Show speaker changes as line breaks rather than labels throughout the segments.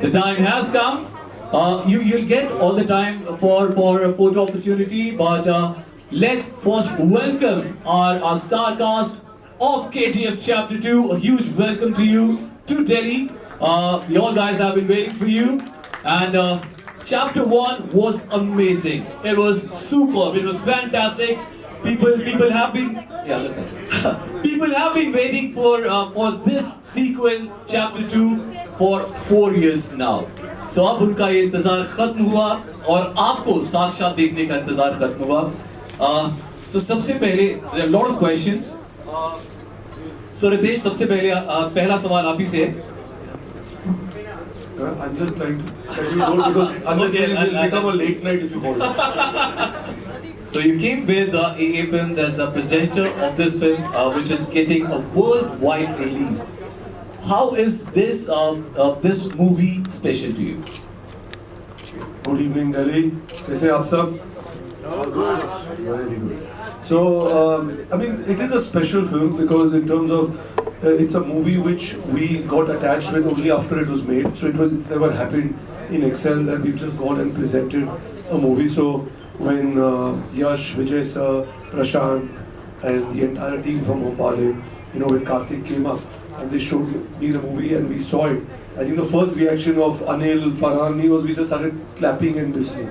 The time has come. You'll get all the time for a photo opportunity, but let's first welcome our star cast of KGF Chapter 2. A huge welcome to you to Delhi. You all guys have been waiting for you, and Chapter 1 was amazing. It was superb. It was fantastic. People have been people have been waiting for this sequel Chapter 2 for 4 years now. So अब उनका ये इंतजार खत्म हुआ और आपको साक्षात देखने का इंतजार खत्म हुआ. So सबसे पहले there are a lot of questions. So Ritesh, सबसे पहले पहला सवाल आप ही से है.
I'm just trying to tell you don't, because unless it will become a late night if you follow.
So you came with AA Films as a presenter of this film, which is getting a worldwide release. How is this this movie special to you?
Good evening, Delhi. कैसे आप सब? Very good. So, I mean, it is a special film because in terms of it's a movie which we got attached with only after it was made. So it's never happened in Excel that we've just gone and presented a movie. So when Yash, Vijay sir, Prashant, and the entire team from Bhopal, with Karthik came up and they showed me the movie and we saw it. I think the first reaction of Anil, Farhan, was we just started clapping and whistling.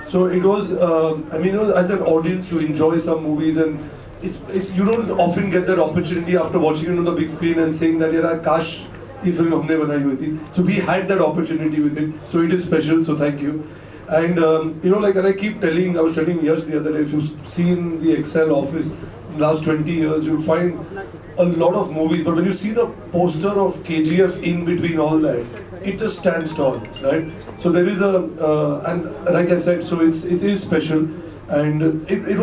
So it was, as an audience, you enjoy some movies and you don't often get that opportunity after watching it on the big screen and saying that, "Yara, kash, ye film humne banayi hui thi." So we had that opportunity with it. So it is special. So thank you. And and I keep telling, I was telling Yash the other day, if you've seen the Excel office in the last 20 years, you'll find a lot of movies. But when you see the poster of KGF in between all that, it just stands tall, right? So there is and like I said, so it is special. And it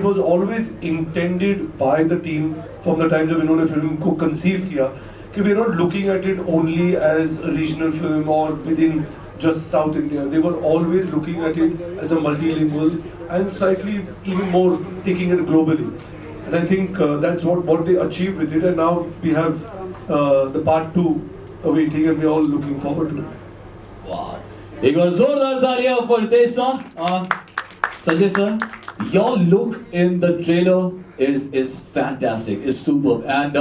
was always intended by the team from the time जब इन्होंने film को conceive किया कि we're not looking at it only as a regional film or within just South India. They were always looking at it as a multilingual and slightly even more taking it globally. And I think that's what they achieved with it. And now we have the part 2 awaiting and we're all looking forward to it.
Wow. एक बार जोरदार तालियां for Ritesh sir. Sanjay sir, your look in the trailer is fantastic, is superb. And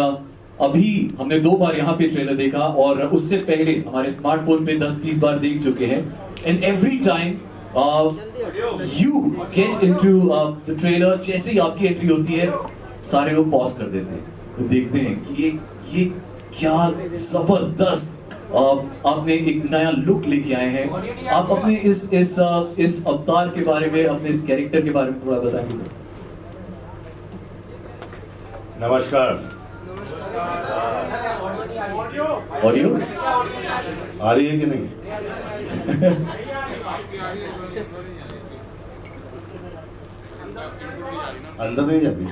अभी हमने 2 बार यहाँ पे trailer देखा और उससे पहले हमारे स्मार्टफोन पे 10-20 बार देख चुके हैं. And every time you get into the trailer, जैसे ही आपकी एंट्री होती है, सारे लोग पॉज कर देते हैं, तो देखते हैं कि ये क्या जबरदस्त आपने एक नया लुक लेके आए हैं. आप अपने इस अवतार के बारे में, अपने इस कैरेक्टर के बारे में थोड़ा बताएंगे सर.
नमस्कार.
ऑडियो
आ रही है कि नहीं? अंदर नहीं जाती.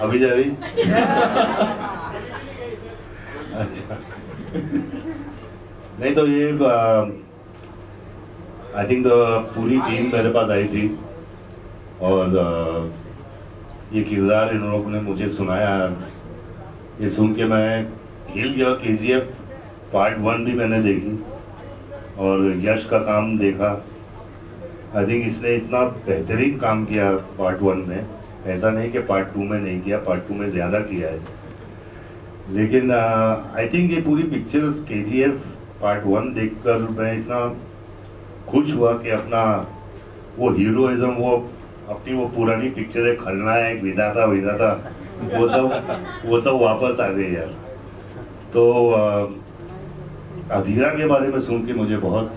अभी जा रही? अच्छा. नहीं तो ये आई थिंक पूरी टीम मेरे पास आई थी और ये किरदार इन लोगों ने मुझे सुनाया. ये सुन के मैं हिल गया. KGF पार्ट 1 भी मैंने देखी और यश का काम देखा. आई थिंक इसने इतना बेहतरीन काम किया पार्ट 1 में. ऐसा नहीं कि पार्ट 2 में नहीं किया, पार्ट 2 में ज़्यादा किया है. लेकिन आई थिंक ये पूरी पिक्चर KGF पार्ट 1 देखकर मैं इतना खुश हुआ कि अपना वो हीरोइज्म, वो अपनी वो पुरानी पिक्चर है, खलनायक, विधाता वो सब वापस आ गए यार. तो अधीरा के बारे में सुन के मुझे बहुत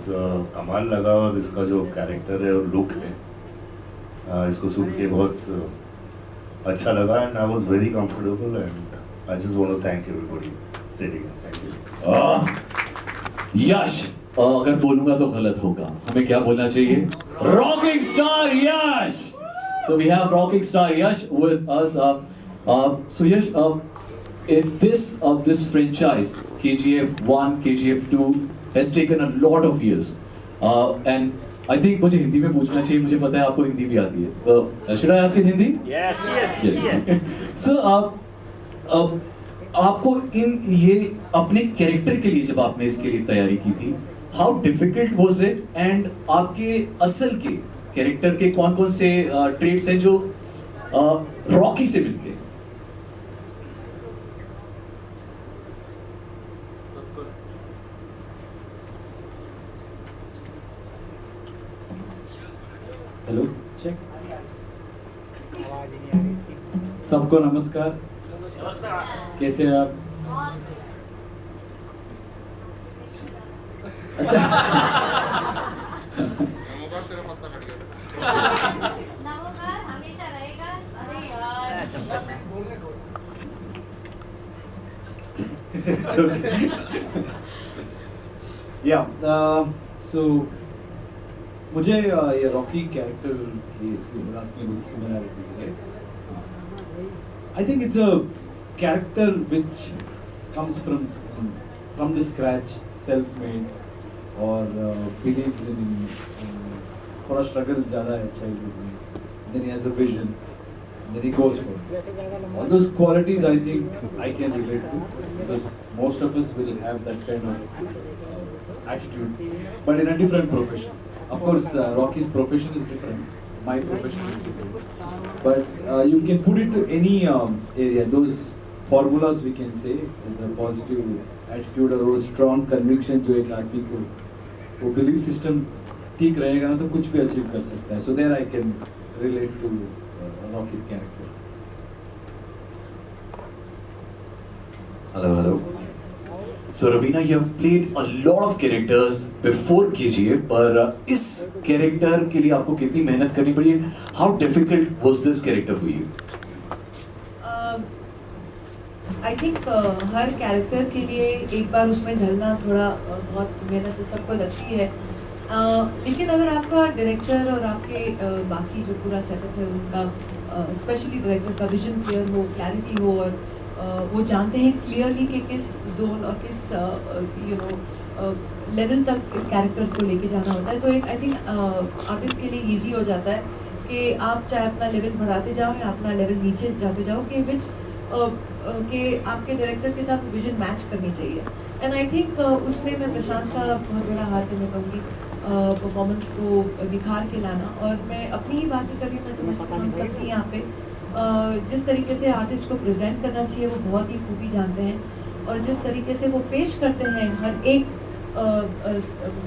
कमाल लगा और इसका जो कैरेक्टर है और लुक है, इसको सुन के बहुत अच्छा लगा. And I was very comfortable and I just want to thank everybody sitting here. Thank you.
यश, अगर बोलूंगा तो गलत होगा, हमें क्या बोलना चाहिए? Rocking star Yash. So we have rocking star Yash with us. So Yash, this franchise KGF1, KGF2 has taken a lot of years, and I think मुझे हिंदी में पूछना चाहिए. मुझे पता है आपको हिंदी भी आती है. Should I ask in Hindi?
Yes.
So आपको इन ये अपने कैरेक्टर के लिए जब आपने इसके लिए तैयारी की थी, how difficult was it, and आपके असल के कैरेक्टर के कौन कौन से ट्रेड्स हैं जो रॉकी से मिलते हैं?
Hello check. सबको नमस्कार। कैसे हैं आप? अच्छा
नमोकार हमेशा रहेगा। अरे यार
It's okay. Yeah, so मुझे ये Rocky character asking about the similarities, right? I think it's a character which comes from the scratch, self-made, or believes in थोड़ा struggle ज़्यादा है childhood में. Then he has a vision. Then he goes for it. All those qualities I think I can relate to, because most of us will have that kind of attitude, but in a different profession. Of course, Rocky's profession is different. My profession is different. But you can put it to any area. Those formulas we can say, the positive attitude or वो strong conviction जो एक आदमी को वो belief system ठीक रहेगा ना तो कुछ भी achieve कर सकता है. So there I can relate to Rocky's character.
Hello. So Raveena, you have played a lot of characters before KGF, पर इस character के लिए आपको कितनी मेहनत करनी पड़ी? How difficult was this character for you?
I think her character के लिए एक बार उसमें ढलना थोड़ा बहुत मेहनत तो सबको लगती है, लेकिन अगर आपका डायरेक्टर और आपके बाकी जो पूरा सेटअप है उनका स्पेशली डायरेक्टर का विजन क्लियर हो, क्लैरिटी हो, और वो जानते हैं क्लियरली कि किस जोन और किस लेवल तक इस कैरेक्टर को लेके जाना होता है, तो एक आई थिंक आर्टिस्ट के लिए इजी हो जाता है कि आप चाहे अपना लेवल बढ़ाते जाओ या अपना लेवल नीचे जाते जाओ कि कि आपके डायरेक्टर के साथ विजन मैच करनी चाहिए. एंड आई थिंक उसमें मैं प्रशांत का बहुत बड़ा हाथ है, मैं कहूँगी परफॉर्मेंस को निखार के लाना. और मैं अपनी ही बात ही कर रही हूँ, मैं समझती हूँ हम सबकी यहाँ पे जिस तरीके से आर्टिस्ट को प्रेजेंट करना चाहिए वो बहुत ही खूबी जानते हैं, और जिस तरीके से वो पेश करते हैं हर एक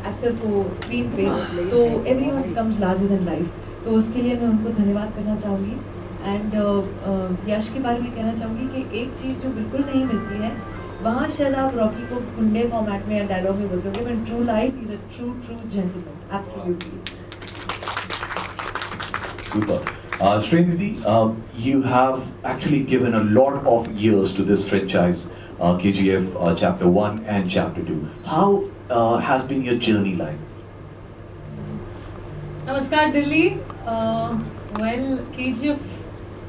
एक्टर को स्क्रीन पे, तो everyone becomes larger than life. तो उसके लिए मैं उनको धन्यवाद करना चाहूँगी. एंड यश के बारे में कहना चाहूँगी कि एक चीज़ जो बिल्कुल नहीं मिलती है, वहाँ शायद आप रॉकी को गुंडे फॉर्मेट में या डायलॉग में बोलते होंगे, but true life is a true gentleman. Absolutely.
Super. Srinidhi, you have actually given a lot of years to this franchise, KGF Chapter 1 and Chapter 2. How has been your journey like?
Namaskar Delhi. Well, KGF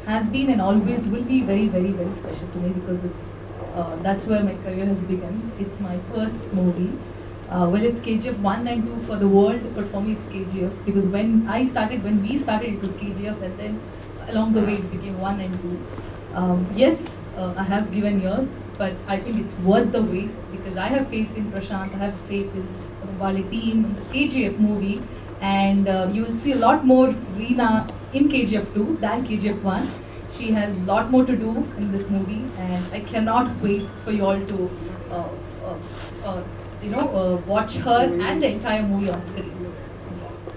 has been and always will be very, very, very special to me, because that's where my career has begun. It's my first movie. Well, it's KGF 1 and 2 for the world, but for me it's KGF, because when we started, it was KGF, and then along the way it became 1 and 2. Yes, I have given years, but I think it's worth the wait, because I have faith in Prashant, I have faith in the Wale team, in the KGF movie, and you will see a lot more Reena in KGF 2 than KGF 1. She has a lot more to do in this movie, and I cannot wait for you all to watch her and the entire movie on screen.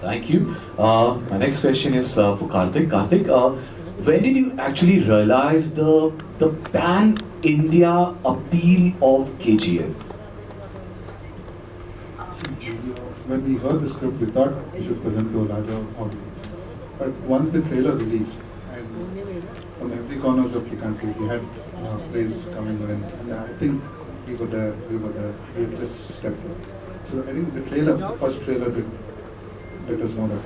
Thank you. My next question is for Karthik. Karthik, when did you actually realize the pan-India appeal of KGF?
When we heard the script, we thought we should present to a larger audience. But once the trailer released, and from every corner of the country, we had praise coming in, and I think we were there, we had just stepped in. So I think the first trailer did let us know that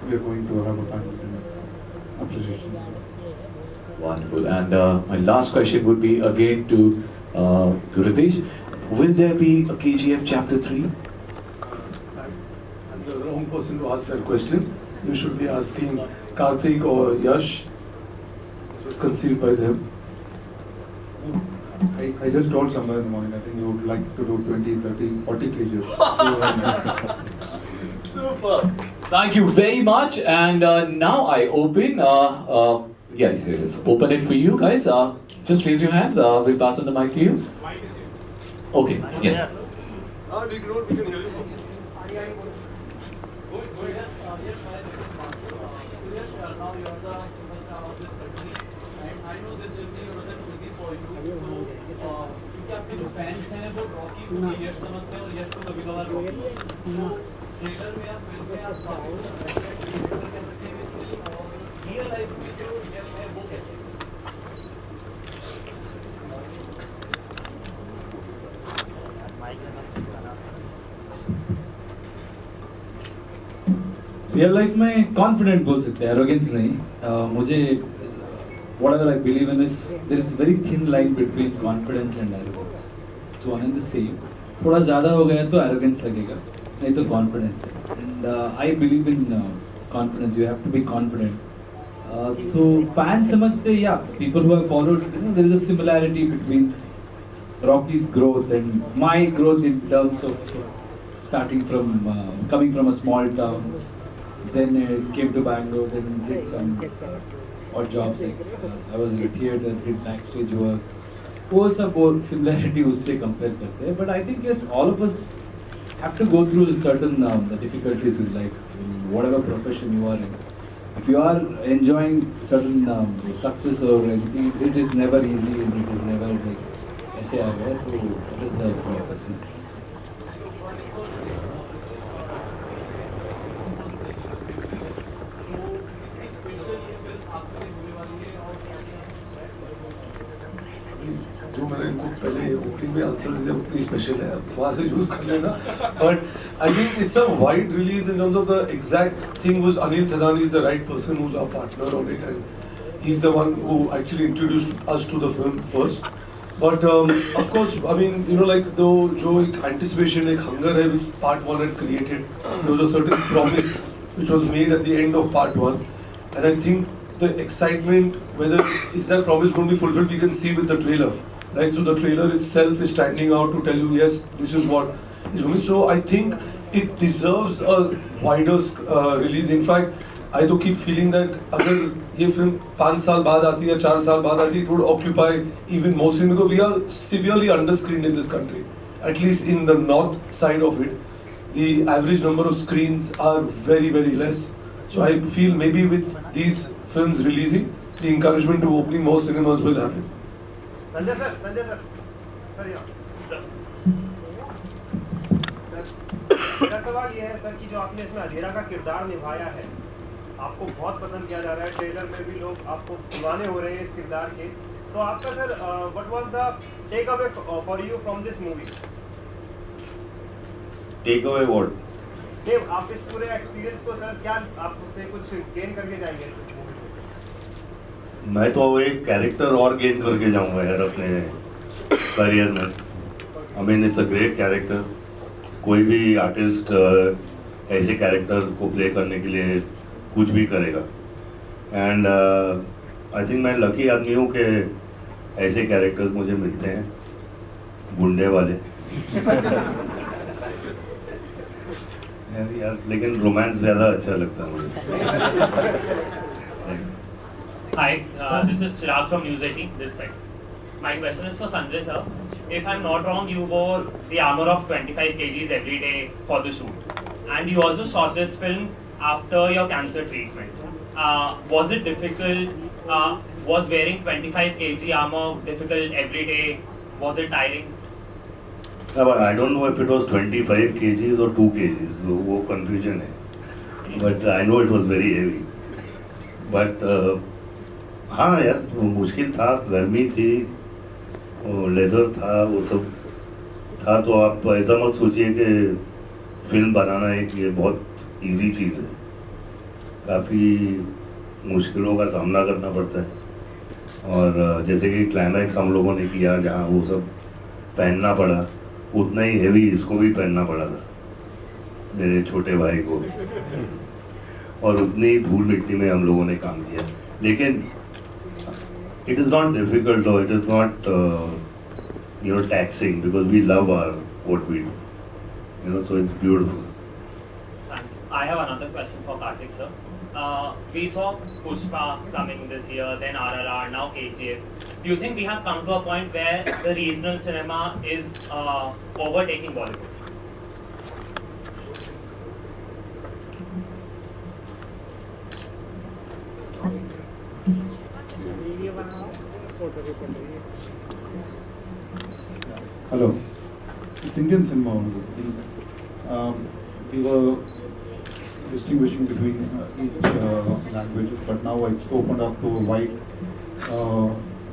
we are going to have a pan-Indian appreciation.
Wonderful. And my last question would be again to Ritesh. Will there be a KGF Chapter 3?
I'm the wrong person to ask that question. You should be asking Karthik or Yash. It was conceived by them.
I I just told somewhere in the morning, I think you would like to do 20, 30, 40 kgs.
Super. Thank you very much. And now I open. Yes. Open it for you guys. Just raise your hands. We'll pass on the mic to you. Okay. Yes.
We can hear you.
Fans हैं वो Rocky को यश समझते हैं और यश को कभी कभार Rocky trailer में आप फिल्म में आप काफी कह सकते हैं और रियल लाइफ में जो यश है वो कैसे
रियल लाइफ में कॉन्फिडेंट बोल सकते हैं, एरोगेंस नहीं. मुझे whatever I believe in is there is very thin line between confidence and arrogance. It's one and the same. थोड़ा ज़्यादा हो गया तो arrogance लगेगा, नहीं तो confidence है. And I believe in confidence. You have to be confident. तो fans समझते या people who have followed, there is a similarity between Rocky's growth and my growth in terms of starting from coming from a small town, then came to Bangalore, then did some odd jobs like I was in a theatre, did backstage work. वो सब similarity उससे compare करते हैं. But I think yes, all of us have to go through certain difficulties in life, in whatever profession you are in. If you are enjoying certain success or anything, it is never easy and it is never like ऐसे आ गया तो it is the process.
जो मैंने इनको पहले opening में answer दिया उतनी स्पेशल है, वहाँ से यूज कर लेना. But I think it's a wide release in terms of the exact thing was Anil Thadani is the right person who is our partner on it and he is the one who actually introduced us to the film first. But of course I mean you know like though जो एक anticipation, एक hunger है which part 1 had created, there was a certain promise which was made at the end of part 1, and I think the excitement, whether is that promise going to be fulfilled, we can see with the trailer. Right, so the trailer itself is standing out to tell you, yes, this is what is going. So I think it deserves a wider release. In fact, I do keep feeling that अगर ये film 5 साल बाद आती है, 4 साल बाद आती है, it would occupy even more screen because we are severely underscreened in this country. At least in the north side of it, the average number of screens are very, very less. So I feel maybe with these films releasing, the encouragement to opening more cinemas will happen.
Sanjay sir यहाँ sir, मेरा सवाल ये है sir कि जो आपने इसमें अधेरा का किरदार निभाया है, आपको बहुत पसंद किया जा रहा है, ट्रेलर में भी लोग आपको दीवाने हो रहे हैं इस किरदार के. तो आपका sir what was the take for you from this movie?
Take what?
आप इस पूरे एक्सपीरियंस को सर क्या आप उससे कुछ गेन करके जाएंगे?
मैं तो एक कैरेक्टर और गेन करके जाऊंगा यार अपने करियर में. I mean it's a great character. कोई भी आर्टिस्ट ऐसे कैरेक्टर को प्ले करने के लिए कुछ भी करेगा. एंड आई थिंक मैं लकी आदमी हूँ कि ऐसे कैरेक्टर्स मुझे मिलते हैं, गुंडे वाले. यार लेकिन रोमांस ज़्यादा अच्छा लगता है मुझे.
Hi, this is Chirag from News 18, this side. My question is for Sanjay sir. If I'm not wrong, you wore the armor of 25 kgs every day for the shoot. And you also shot this film after your cancer treatment. Was it difficult? Was wearing 25 kg armor difficult every day? Was it tiring?
I don't know if it was 25 kgs or 2 kgs. वो confusion है. But I know it was very heavy. But हाँ यार वो मुश्किल था, गर्मी थी, leather था, वो सब था. तो आप ऐसा मत सोचिए कि फिल्म बनाना एक ये बहुत इजी चीज़ है. काफ़ी मुश्किलों का सामना करना पड़ता है. और जैसे कि क्लाइमैक्स हम लोगों ने किया जहाँ वो सब पहनना पड़ा, उतना ही हेवी इसको भी पहनना पड़ा था मेरे छोटे भाई को. और उतनी धूल मिट्टी में हम लोगों ने काम किया. लेकिन it is not difficult or it is not taxing because we love what we do. So it's beautiful.
Thank you. I have another question for Karthik sir. We saw Pushpa coming this year, then RRR, now KGF. Do you think we have come to a point where the regional cinema is overtaking Bollywood?
Hello. It's Indian cinema only. I think we were distinguishing between each languages, but now it's opened up to a wide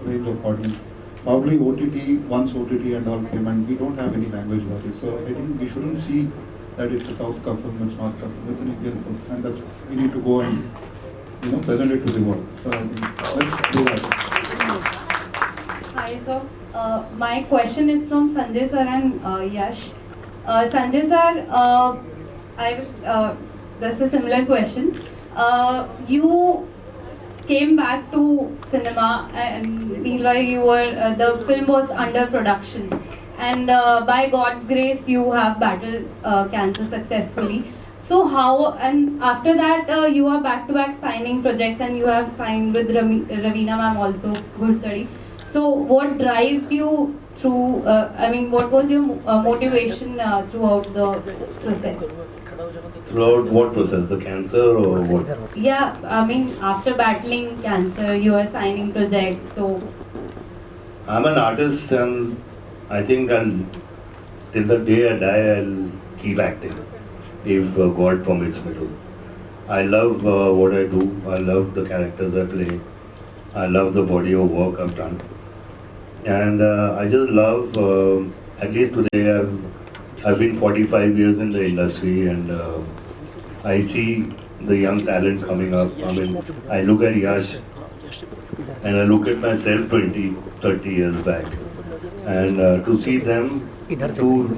range of audience. Probably OTT, once OTT and all came, and we don't have any language barrier. So I think we shouldn't see that it's a South Ka film, it's not Ka film, it's an Indian film, and that's we need to go and present it to the world. So I think let's do that.
Hi sir, my question is from Sanjay sir and Yash. Sanjay sir, that's a similar question. You came back to cinema, and meanwhile you were the film was under production, and by God's grace you have battled cancer successfully. So how, and after that you are back to back signing projects, and you have signed with Raveena ma'am also, good study. So what drove you through, what was your motivation throughout the process?
Throughout what process? The cancer or what?
Yeah, after battling cancer, you are signing projects, so...
I'm an artist, and I think till the day I die, I'll keep acting, if God permits me to. I love what I do, I love the characters I play, I love the body of work I've done. And I just love, at least today, I've been 45 years in the industry, and I see the young talent coming up. I look at Yash, and I look at myself 20, 30 years back. And to see them to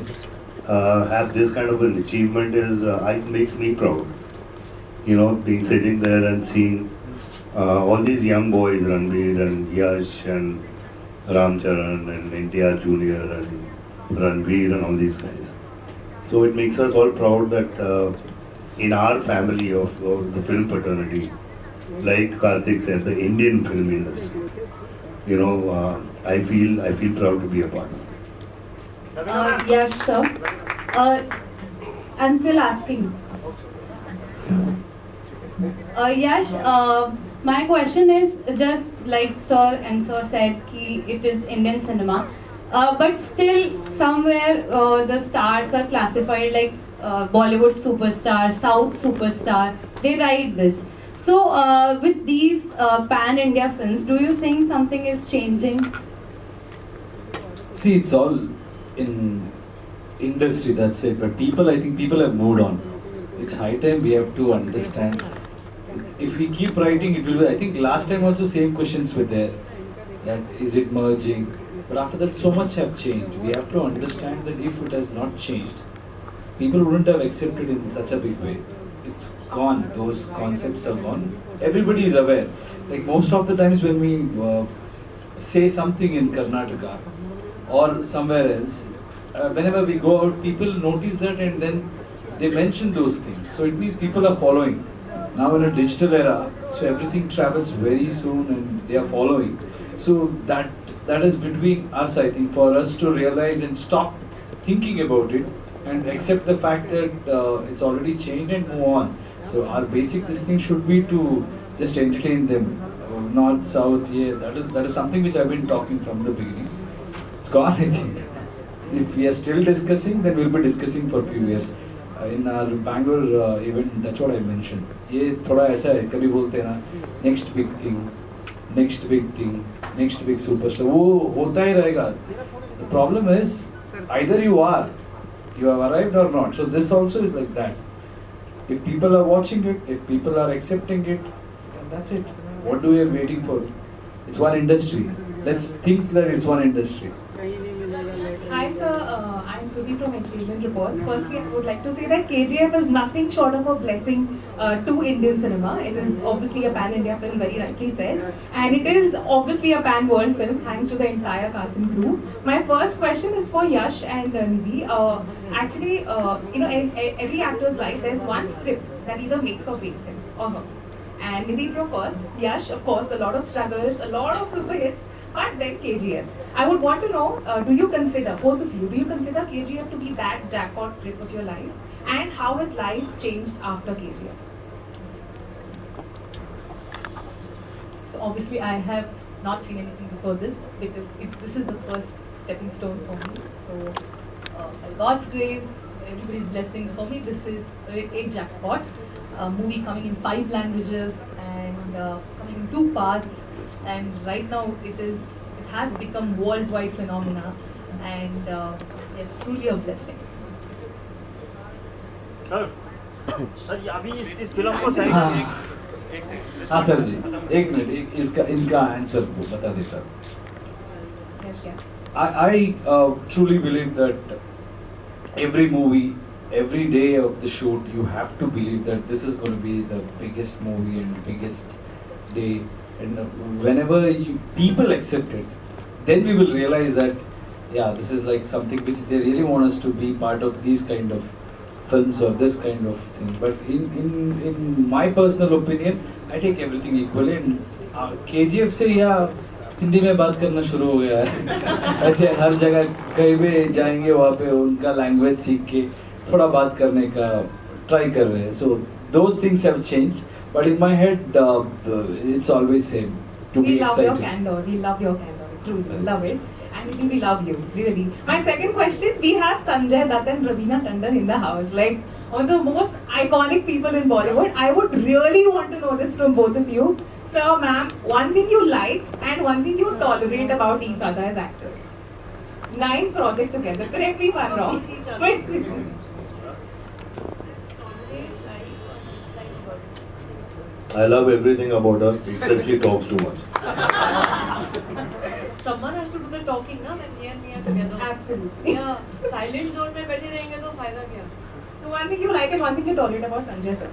have this kind of an achievement it makes me proud. Being sitting there and seeing all these young boys, Ranveer and Yash and Ramcharan and NTR Jr. and Ranveer and all these guys. So it makes us all proud that in our family of the film fraternity, like Karthik said, the Indian film industry, I feel proud to be a part of it.
Yes, sir. I'm still asking. Yash, my question is just like sir and sir said, it is Indian cinema. But still somewhere the stars are classified like Bollywood superstar, South superstar. They write this. So with these pan-India films, do you think something is changing?
See, it's all in industry, that's it. But I think people have moved on. It's high time we have to understand. If we keep writing, it will be, I think last time also same questions were there. That is it merging? But after that, so much have changed. We have to understand that if it has not changed, people wouldn't have accepted in such a big way. It's gone. Those concepts are gone. Everybody is aware. Like most of the times when we say something in Karnataka or somewhere else, whenever we go out, people notice that and then they mention those things. So it means people are following. Now in a digital era, so everything travels very soon and they are following. So that is between us, I think, for us to realize and stop thinking about it and accept the fact that it's already changed and move on. So our basic thing should be to just entertain them. North, South, yeah, that is something which I've been talking from the beginning. It's gone, I think. If we are still discussing, then we'll be discussing for a few years. In our Bangalore event, that's what I mentioned. ये थोड़ा ऐसा है, कभी बोलते हैं ना, next big thing, next big thing, next big superstar. वो होता ही रहेगा. The problem is either you have arrived or not. So this also is like that. If people are watching it, if people are accepting it, then that's it. What do we are waiting for? It's one industry. Let's think that it's one industry.
Hi sir, I'm
Subi from Entertainment Reports. Firstly, I would like to say that KGF is nothing short of a blessing to Indian cinema. It is obviously a pan-India film, very rightly said. And it is obviously a pan-world film, thanks to the entire cast and crew. My first question is for Yash and Nidhi. Actually, in every actor's life, there's one script that either makes or breaks him or her. And Nidhi, it's your first. Yash, of course, a lot of struggles, a lot of super hits, but then KGF. I would want to know, do you consider, both of you, do you consider KGF to be that jackpot script of your life? And how has life changed after KGF?
So obviously I have not seen anything before this because this is the first stepping stone for me. So by God's grace, everybody's blessings, for me this is a jackpot. Movie coming in 5 languages and coming in 2 parts, and right now it has become worldwide phenomena, and it's truly a blessing.
Sir अभी इस film को सही
हाँ sir जी एक minute इसका इनका answer बता देता
Yes, yeah.
I truly believe that every movie, every day of the shoot, you have to believe that this is going to be the biggest movie and biggest day. And whenever people accept it, then we will realize that, yeah, this is like something which they really want us to be part of these kind of films or this kind of thing. But in my personal opinion, I take everything equally. And KGF से या हिंदी में बात करना शुरू हो गया है ऐसे हर जगह कहीं भी जाएंगे वहाँ पे उनका लैंग्वेज सीख के थोड़ा बात करने का ट्राई कर रहे हैं. So those things have changed, but in my head it's always same to be excited.
We love your candor, truly love it, and we love you, really. My second question: we have Sanjay Dutt and Raveena Tandon in the house, like one of the most iconic people in Bollywood. I would really want to know this from both of you. Sir, ma'am, one thing you like and one thing you tolerate about each other as actors. 9th project together. Correct me if I'm wrong.
I love everything about her except she talks too much.
Someone has to do the talking ना when me are together.
Absolutely.
Yeah. Silent zone में बैठे रहेंगे तो फायदा क्या?
So one thing you like and one thing you tolerate about Sanjay sir.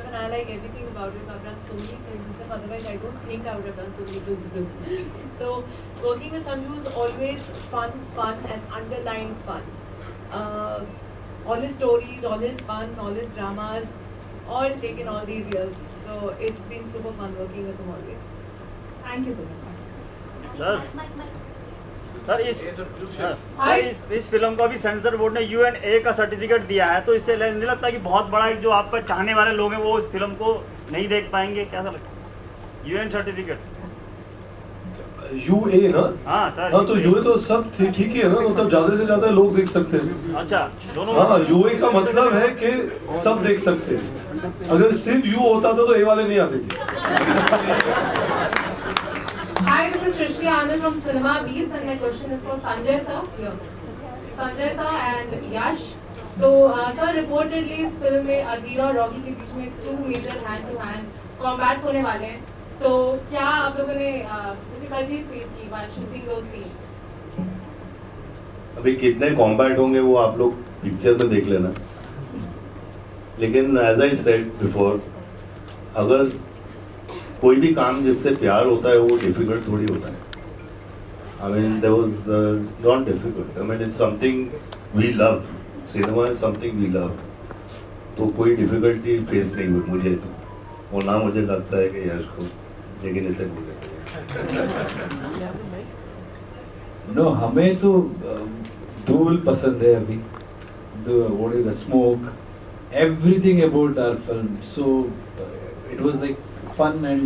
And I like everything about him. I've done so many films with him. Otherwise, I don't think I would have done so many films with him. So working with Sanju is always fun and underlined fun. All his stories, all his fun, all his dramas, all taken all these years. So it's been super fun working with him always.
Thank you so much.
Sir इस film को अभी sensor board ने UNA का certificate दिया है, तो इससे नहीं लगता कि बहुत बड़ा जो आपका चाहने वाले लोग हैं वो इस फिल्म को नहीं देख पाएंगे? कैसा लगता है UN सर्टिफिकेट?
UA ना?
हाँ सर.
हाँ तो UA तो सब ठीक ही है ना, मतलब ज़्यादा से ज़्यादा लोग देख सकते हैं.
अच्छा दोनों.
हाँ UA का मतलब है कि सब देख सकते हैं. अगर सिर्फ U होता तो A वाले नहीं आते थे.
Hi, this is Srinidhi Shetty from Cinema Beast, and my question is for Sanjay sir. Here. Sanjay sir and Yash. तो सर रिपोर्टेडली इस फिल्म में अधीरा और रॉकी के बीच में 2 major hand to hand combats होने वाले हैं. तो क्या आप लोगों ने डिफिकल्टीज फेस की व्हाइल शूटिंग दोस सीन्स?
अभी कितने कॉम्बैट होंगे वो आप लोग पिक्चर में देख लेना. लेकिन एज आई सेड बिफोर, अगर कोई भी काम जिससे प्यार होता है वो डिफिकल्ट थोड़ी होता है. I mean, there was not difficult. I mean, it's something we love. Cinema is something we love. तो कोई डिफिकल्टी फेस नहीं हुई मुझे तो, और ना मुझे लगता है कि यश को, लेकिन इसे बोल देते हैं.
No, हमें तो धूल पसंद है अभी. What is the smoke? Everything about our film. So it was like fun, and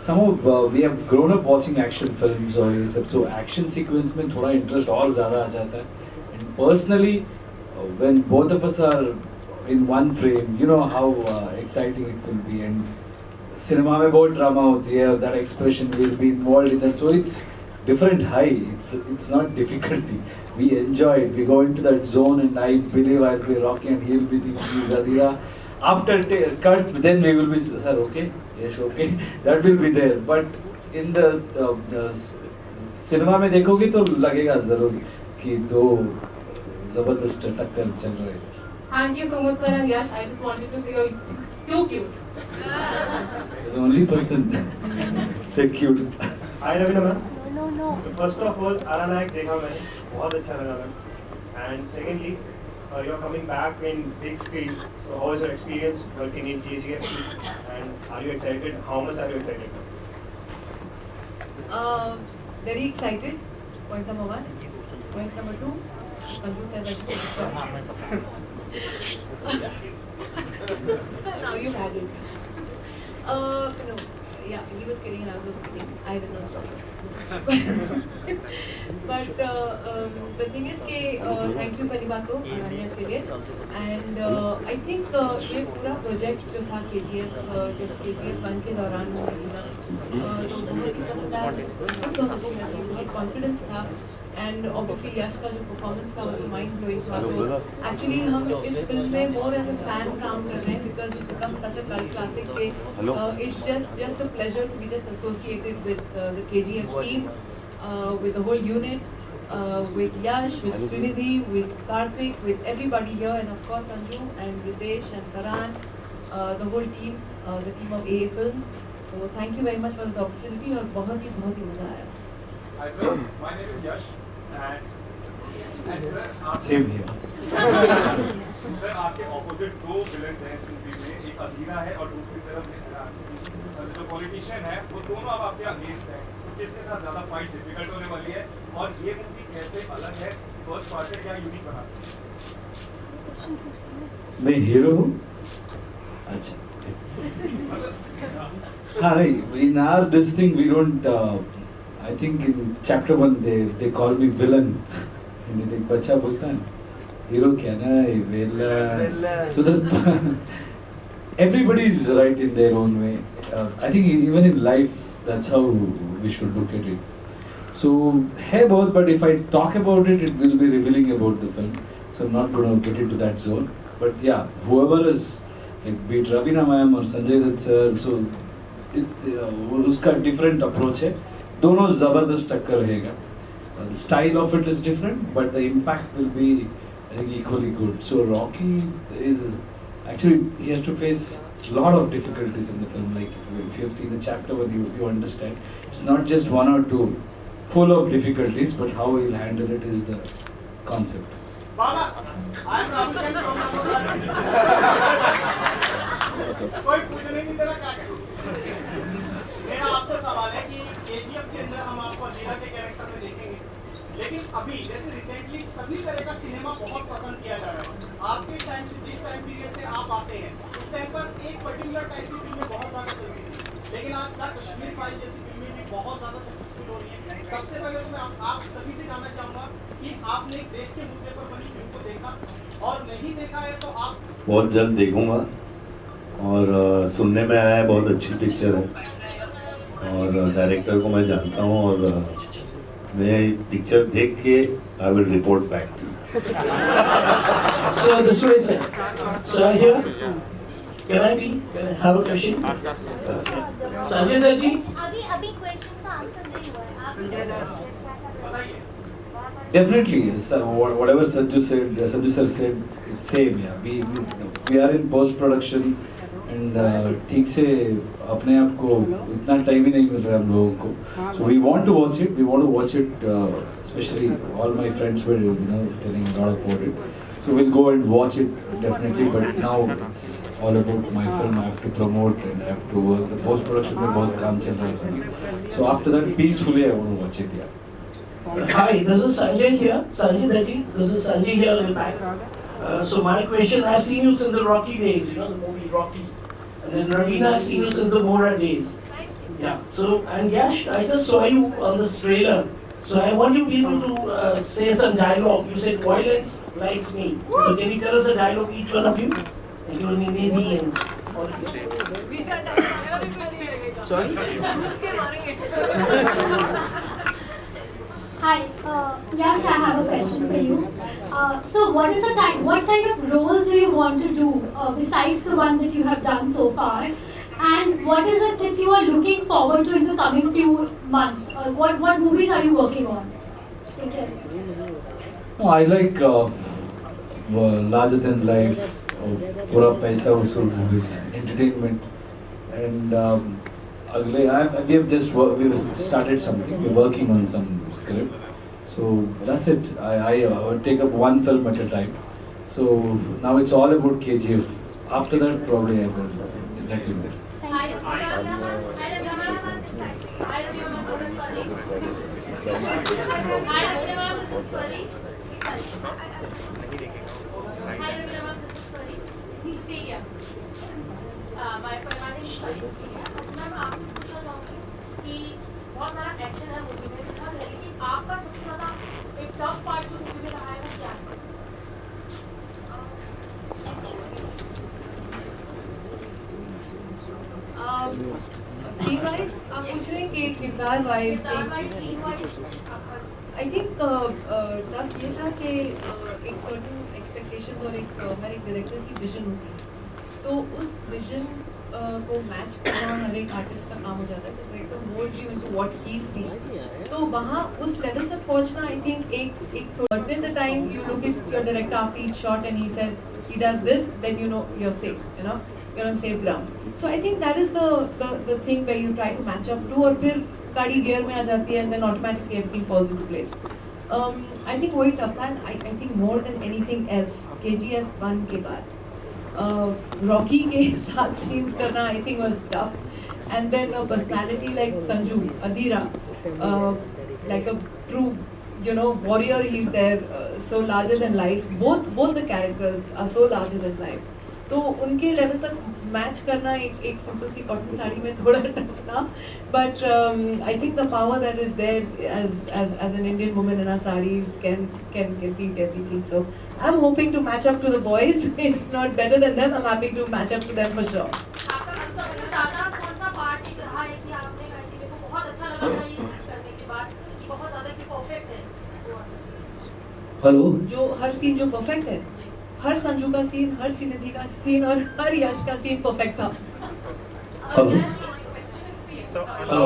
somehow we have grown up watching action films और ये सब, so action sequence में थोड़ा interest और ज़्यादा आ जाता है. And personally, when both of us are in one frame, you know how exciting it will be. And cinema में बहुत drama होती है, that expression will be involved in that, so it's different high. It's not difficulty. We enjoy it. We go into that zone, and I believe I'll be Rocky and he'll be the Adira. After cut, then we will be, sir, okay? Yes, okay. That will be there. But in the cinema में देखोगे तो लगेगा ज़रूर कि दो जबरदस्त टक्कर चल रही है.
Thank you so much, sir and Yash. I just wanted to say you're too cute.
The only person said cute.
Hi Raveena ma'am. So first of all, Aranayak देखा मैंने, बहुत अच्छा लगा ma'am. And secondly, you're coming back in big screen. So how is your experience working in KGF2? And are you excited? How much are you excited?
Very excited. Point number 1. Point number 2. Sanju said that's a good job. Now you had it. No, yeah, he was kidding and I was also kidding. I will not stop it. But the thing is कि thank you पहली बात तो अनन्या के लिए. And I think ये पूरा project जो था KGF जब KGF1 के दौरान मैंने सुना तो बहुत ही पसंद आया. स्क्रिप्ट बहुत अच्छी लगी, बहुत कॉन्फिडेंस था. And obviously यश का जो परफॉर्मेंस था वो तो माइंड ब्लोइंग था. तो एक्चुअली हम इस फिल्म में मोर एज अ फैन काम कर रहे हैं because it's become such a cult classic कि it's just a pleasure to be just associated with the KGF team, with the whole unit, with Yash, with Srinidhi, with Karthik, with everybody here, and of course Sanju and Ritesh and Farhan, the whole team, the team of AA Films. So thank you very much for this opportunity और बहुत ही मजा आया.
Hi sir, my name is Yash and sir,
Same here.
Sir आपके opposite दो villains हैं इस movie में, एक अधीरा है और दूसरी तरफ जो पॉलिटिशियन है वो दोनों अब आपके अगेंस्ट हैं. किसके साथ ज़्यादा फाइट डिफिकल्ट होने वाली है और ये मूवी कैसे अलग है फर्स्ट पार्ट से, क्या यूनिक बनाती है?
मैं हीरो हूँ. अच्छा. हाँ नहीं, in our this thing we don't. I think in chapter 1 they call me villain. Hindi एक बच्चा बोलता है हीरो क्या ना villain. So that everybody is right in their own way. I think even in life that's how we should look at it. So है बहुत, but if I talk about it, it will be revealing about the film. So I'm not going to get into that zone. But yeah, whoever is, like, be it Raveena ma'am or Sanjay Dutt sir, so उसका different approach है. दोनों ज़बरदस्त टक्कर रहेगा. The style of it is different, but the impact will be, I think, equally good. So Rocky is actually, he has to face a lot of difficulties in the film. Like if you have seen the chapter 1, you understand. It's not just 1 or 2, full of difficulties, but how he'll handle it is the concept.
Baba, I am Raveena कोई पूछने की तरह क्या करूं? मेरा आपसे सवाल है कि KGF के अंदर हम आपको अधीरा के कैरेक्टर में देखेंगे, लेकिन अभी जैसे रिसेंटली सभी तरह का सिनेमा बहुत पसंद किया जा रहा है. आपके टाइम से जिस टाइम पीरियड से आप आते हैं उस टाइम पर एक पर्टिकुलर टाइप की फिल्में बहुत ज़्यादा चलती थी, लेकिन आज द कश्मीर फाइल जैसी फिल्में भी बहुत ज़्यादा सक्सेसफुल हो रही हैं. सबसे पहले तो मैं आप सभी से जानना चाहूँगा कि आपने एक देश के मुद्दे पर बनी फिल्म को देखा और नहीं देखा है तो आप
बहुत जल्द देखूंगा और सुनने में आया है बहुत अच्छी पिक्चर है और डायरेक्टर को मैं जानता हूँ और मैं पिक्चर देख के I will report back to you.
So this way, sir. Sir here. Can I have a question? Sanjay Dutt ji.
अभी क्वेश्चन का आंसर नहीं हुआ है. आप
Definitely, whatever Sanju sir said, it's same. Yeah, we are in post production and ठीक से अपने आप को इतना टाइम ही नहीं मिल रहा है हम लोगों को. So we want to watch it. We want to watch it. Especially all my friends were telling a lot about it. So we'll go and watch it definitely. But now it's all about my film. I have to promote and I have to work. The post production में बहुत काम चल रहा है. So after that, peacefully I want to watch it. Yeah.
Hi, this is Sanjay here. Sanjay Dutt ji. This is Sanjay here in the back. So my question, I've seen you since the Rocky days, the movie Rocky. And then Raveena, I've seen you since the Mora days. Yeah. So, and Yash, I just saw you on this trailer. So I want you people to say some dialogue. You said violence likes me. So can you tell us a dialogue, each one of you? Including Nidhi and all of you. Sorry?
Hi, Yash, I have a question for you. So what kind of roles do you want to do besides the one that you have done so far? And what is it that you are looking forward to in the coming few months? What movies are you working on?
No, I like larger than life, पूरा पैसा वसूल movies, entertainment, and we have just we have started something. We're working on some script, so that's it. I take up one film at a time. So now it's all about KGF. After that, probably I will let you know.
बहुत सारा action है movie में, लेकिन आपका सबसे ज्यादा एक tough part जो मूवी में रहा है वो क्या है?
सीन वाइज आप पूछ रहे हैं कि किरदार वाइज आई थिंक टफ ये था कि एक सर्टेन एक्सपेक्टेशंस और एक हर एक डायरेक्टर की विजन होती है, तो उस विजन को मैच करना हर एक आर्टिस्ट का काम हो जाता है. तो director moulds you into what he see, तो वहाँ उस लेवल तक पहुँचना आई थिंक एक till the time you look at your director after each shot and he says he does this, then you know you're safe, you know you're on safe grounds. So I think that is the thing where you try to match up to, और फिर गाड़ी gear में आ जाती है and then automatically everything falls into place. I think वही tough था. I think more than anything else KGF1 के बाद Rocky के साथ scenes करना I think was tough, and then a personality like Sanju Adira, like a true warrior, he's there, so larger than life. Both the characters are so larger than life. तो उनके level तक match करना एक simple सी cotton sari में थोड़ा tough था, but I think the power that is there as an Indian woman in our sarees can beat everything. So I'm hoping to match up to the boys, if not better than them. I'm happy to match up to them for sure.
आपका सबसे ज्यादा कौन सा part एक रहा है कि आपने कहा कि मेरे को बहुत अच्छा लगा था ये करने के बाद कि बहुत ज्यादा कि परफेक्ट है?
हेलो,
जो हर सीन जो परफेक्ट है, हर संजू का सीन, हर श्रीनिधि का सीन और हर यश का सीन परफेक्ट था.
हेलो, हेलो,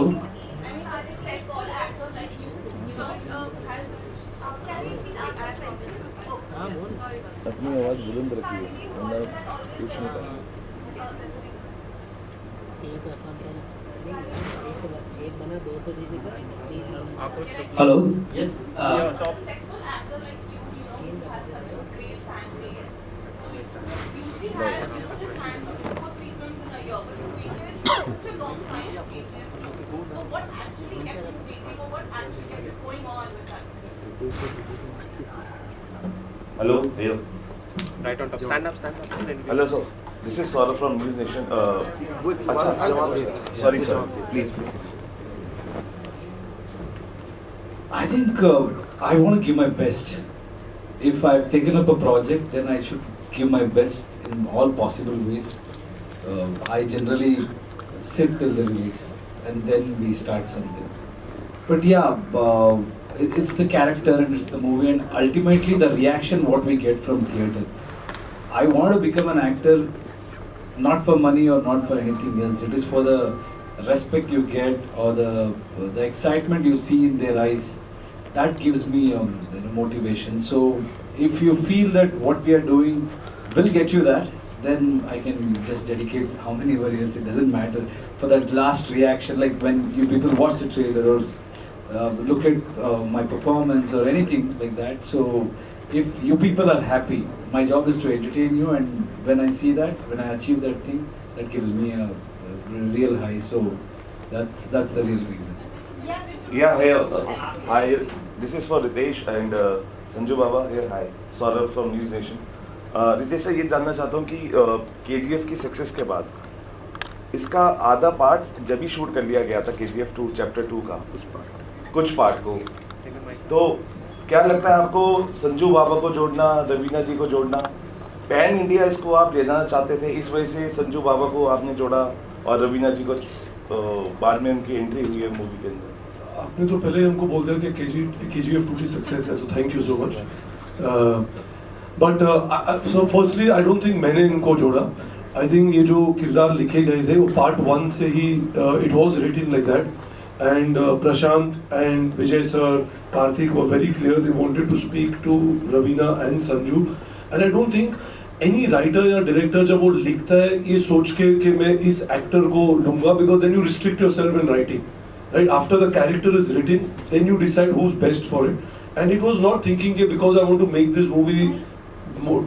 अपनी आवाज बुलंद रखिए, वरना कुछ नहीं करना.
Hello,
yes.
Hello, here.
Right on top. Stand up.
Hello, sir. This is Saurabh from News Nation. Sorry, sir. Please.
I think I want to give my best. If I've taken up a project, then I should give my best in all possible ways. I generally sit till the release and then we start something. But yeah, it's the character and it's the movie and ultimately the reaction what we get from theatre. I want to become an actor not for money or not for anything else. It is for the respect you get or the excitement you see in their eyes. That gives me the motivation. So if you feel that what we are doing will get you that, then I can just dedicate how many years, it doesn't matter, for that last reaction, like when you people watch the trailer or look at my performance or anything like that. So if you people are happy, my job is to entertain you, and when I see that, when I achieve that thing, that gives me a real high. So that's the real reason.
Yeah, here. Hi, this is for Ritesh and Sanju Baba. Here, hi. Saurabh from News Nation. Ritesh से ये जानना चाहता हूँ कि KGF की success के बाद इसका आधा पार्ट जब ही शूट कर लिया गया था KGF2 चैप्टर 2 का कुछ पार्ट को, तो क्या लगता है आपको संजू बाबा को जोड़ना, रवीना जी को जोड़ना, पैन इंडिया इसको आप ले जाना चाहते थे, इस वजह से संजू बाबा को आपने जोड़ा और रवीना जी को बाद में उनकी एंट्री हुई है मूवी के अंदर?
आपने तो पहले हमको बोल दिया कि KGF2 की सक्सेस है, तो thank you so much. But so firstly I don't think मैंने इनको जोड़ा. आई थिंक ये जो किरदार लिखे गए थे वो पार्ट 1 से ही it was written like that, and Prashant and Vijay sir, Karthik were very clear, they wanted to speak to Raveena and Sanju, and I don't think any writer या डायरेक्टर जब वो लिखता है ये सोच के कि मैं इस एक्टर को लूंगा, because then you restrict yourself in writing, right? After the character is written then you decide who is best for it, and it was not thinking कि because I want to make this movie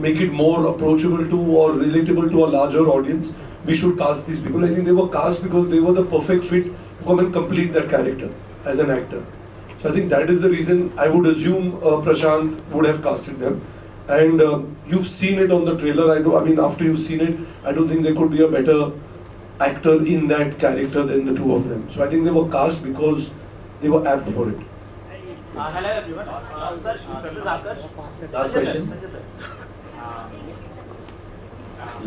make it more approachable to or relatable to a larger audience, we should cast these people. I think they were cast because they were the perfect fit to come and complete that character as an actor. So I think that is the reason I would assume Prashant would have casted them. And you've seen it on the trailer. I mean, after you've seen it, I don't think there could be a better actor in that character than the two of them. So I think they were cast because they were apt for it.
Hello everyone.
Last question.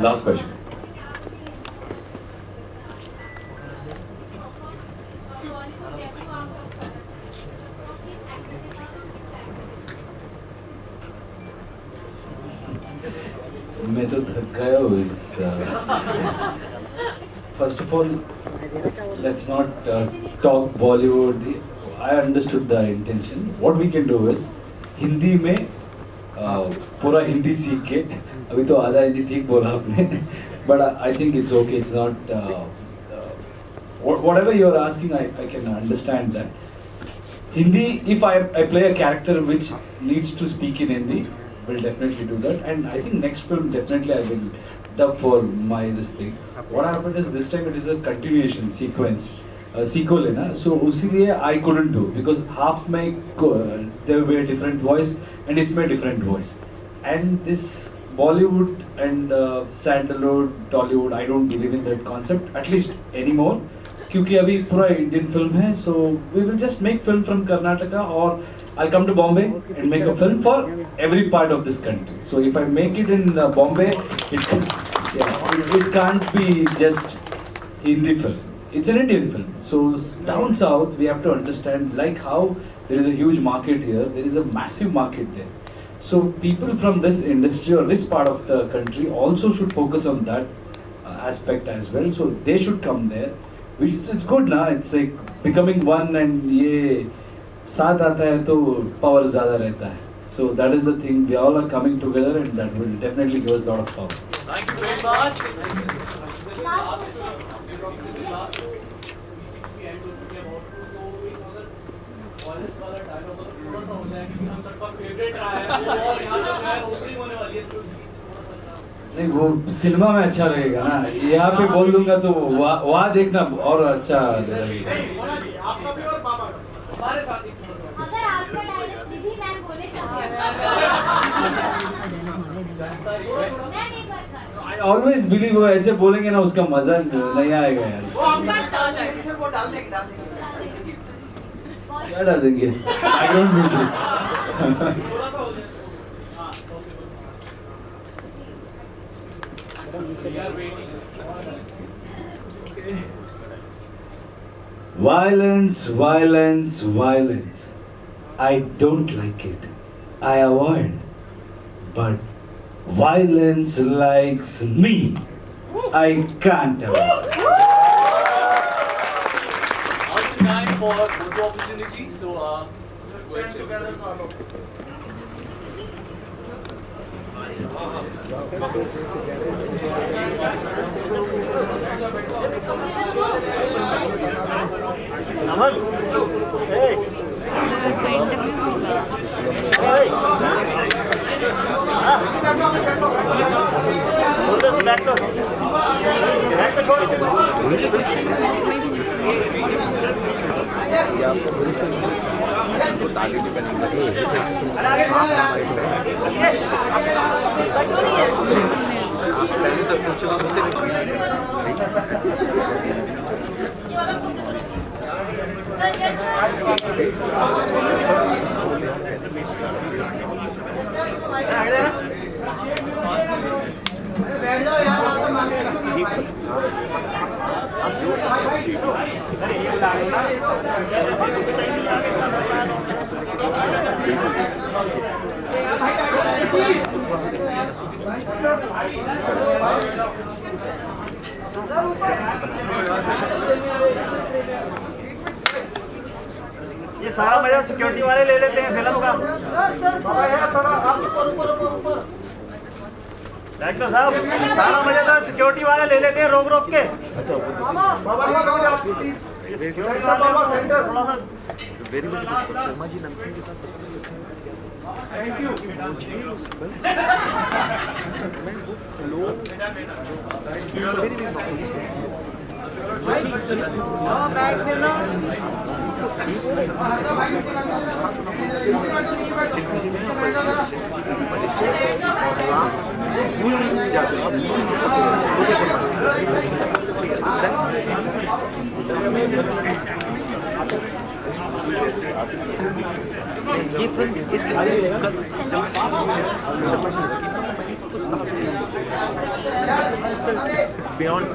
Last question.
मैं तो थक गया हूँ इस first of all let's not talk Bollywood. I understood the intention. What we can do is Hindi में पूरा हिंदी सीख के, अभी तो आधा हिंदी ठीक बोला आपने, but I think it's okay. It's not whatever you are asking. I can understand that. Hindi, if I play a character which needs to speak in Hindi, will definitely do that. And I think next film definitely I will dub for my this thing. What happened is this time it is a continuation sequence. Sequel है ना, so उसीलिए I couldn't do because half में there were different voice and इसमें different voice, and this Bollywood and Sandalwood, Tollywood, I don't believe in that concept at least anymore, क्योंकि अभी पूरा Indian film है, so we will just make film from Karnataka or I'll come to Bombay and make a film for every part of this country. So if I make it in Bombay, it can't be just Hindi film. It's an Indian film. So down south, we have to understand, like how there is a huge market here, there is a massive market there. So people from this industry or this part of the country also should focus on that aspect as well. So they should come there. It's good ना, it's like becoming one, and ये साथ आता है तो power ज़्यादा रहता है. So that is the thing. We all are coming together, and that will definitely give us a lot of power.
Thank you very much.
नहीं, वो सिनेमा में अच्छा लगेगा ना, यहाँ पे बोल दूंगा तो वहाँ देखना और अच्छा लगेगा.
अगर आपका डायलॉग विधि मैम बोले
I always believe वो ऐसे बोलेंगे ना, उसका मजा नहीं आएगा यार. क्या डाल देंगे? Background music. Violence, violence, violence. I don't like it. I avoid. But violence likes me. I can't avoid.
Now's the time for photo opportunity. So, stand together, follow.
Aman, hey. Hey. Hold this back to. Back to छोड़. ये सारा मजा security वाले ले लेते हैं film का. Director साहब सारा मजा तो सिक्योरिटी वाले ले लेते हैं रोक रोक के। अच्छा थोड़ा सा
वेरी गुड शर्मा जी नमकीन के साथ सबसे
थैंक यू
वो फ्लो जो वेरी बिग बैग देना ये फिल्म इस बियॉन्ड